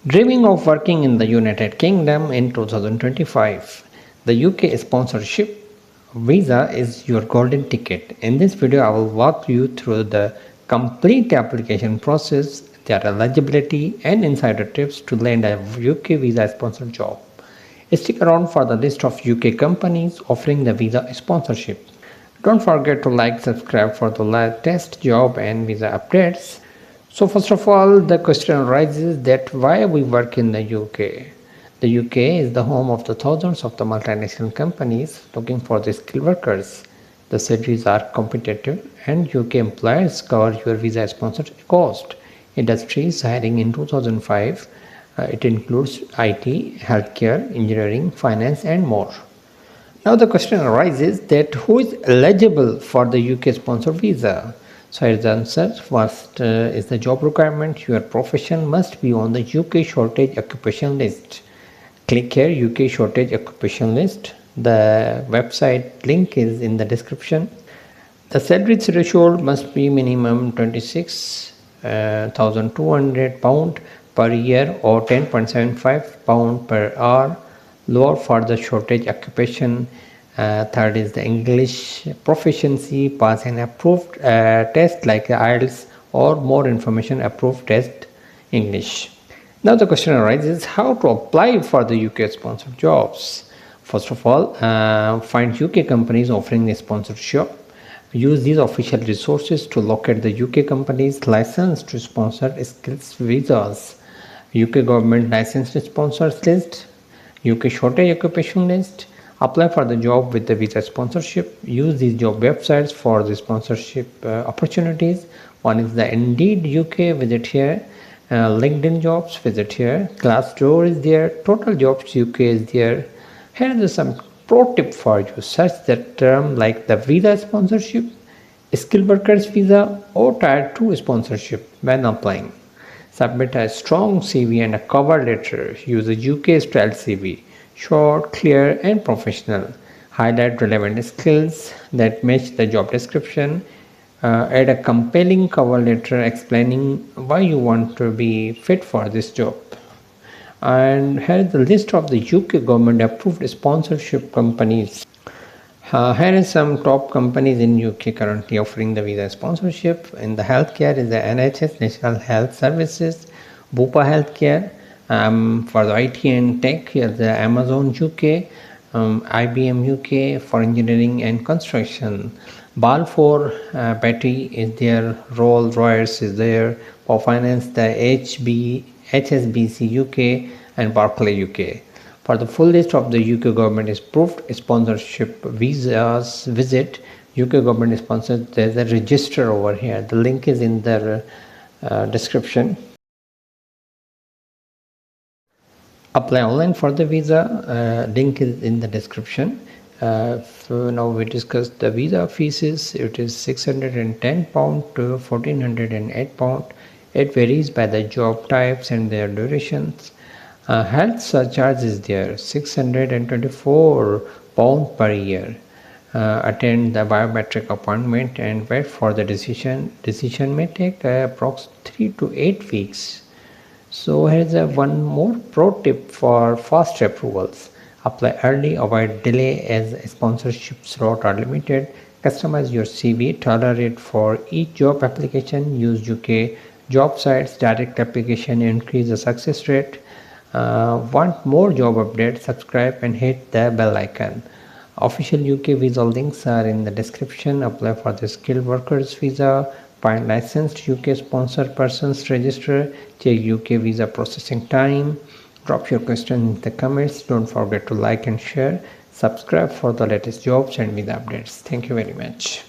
Dreaming of working in the United Kingdom in 2025. The UK sponsorship visa is your golden ticket. In this video, I will walk you through the complete application process, their eligibility, and insider tips to land a UK visa sponsored job. Stick around for the list of UK companies offering the visa sponsorship. Don't forget to like, subscribe for the latest job and visa updates. So first of all, the question arises that why we work in the UK. The UK is the home of the thousands of the multinational companies looking for the skilled workers. The salaries are competitive and UK employers cover your visa sponsored cost. Industries hiring in 2005, it includes IT, healthcare, engineering, finance and more. Now the question arises that who is eligible for the UK sponsored visa? So here's the answer. First is the job requirement. Your profession must be on the UK shortage occupation list. Click here, UK shortage occupation list. The website link is in the description. The salary threshold must be minimum £26,200 per year or £10.75 per hour. Lower for the shortage occupation. Third is the English proficiency, pass an approved test like IELTS or more information approved test English. Now the question arises how to apply for the UK sponsored jobs. First of all, find UK companies offering a sponsorship. Use these official resources to locate the UK companies licensed to sponsor skills visas. UK government licensed sponsors list, UK shortage occupation list. Apply for the job with the visa sponsorship. Use these job websites for the sponsorship opportunities. One is the Indeed UK, visit here. LinkedIn jobs, visit here. Glassdoor is there. Total Jobs UK is there. Here is some pro tip for you. Search the term like the visa sponsorship, skilled workers visa or tier 2 sponsorship when applying. Submit a strong CV and a cover letter. Use a UK style CV. Short, clear and professional. Highlight relevant skills that match the job description. Add a compelling cover letter explaining why you want to be fit for this job. And here is the list of the UK government approved sponsorship companies. Here is some top companies in UK currently offering the visa sponsorship. In the healthcare is the NHS, National Health Services, Bupa Healthcare. For the IT and tech, here the Amazon UK, IBM UK for engineering and construction. Balfour Beatty is there, Rolls-Royce is there, for finance the HSBC UK and Barclays UK. For the full list of the UK government approved sponsorship visas, visit UK government sponsored. There's a register over here. The link is in the description. Apply online for the visa. Link is in the description. So now we discussed the visa fees. It is £610 to £1,408. It varies by the job types and their durations. Health surcharge is there, £624 per year. Attend the biometric appointment and wait for the decision. Decision may take approx 3 to 8 weeks. So here's one more pro tip for fast approvals. Apply early, avoid delay as sponsorship slots are limited. Customize your CV, tailor it for each job application. Use UK job sites, direct application, increase the success rate. Want more job updates? Subscribe and hit the bell icon. Official UK visa links are in the description. Apply for the skilled workers visa. Find licensed UK sponsored persons register. Check UK visa processing time. Drop your question in the comments. Don't forget to like and share. Subscribe for the latest jobs and visa updates. Thank you very much.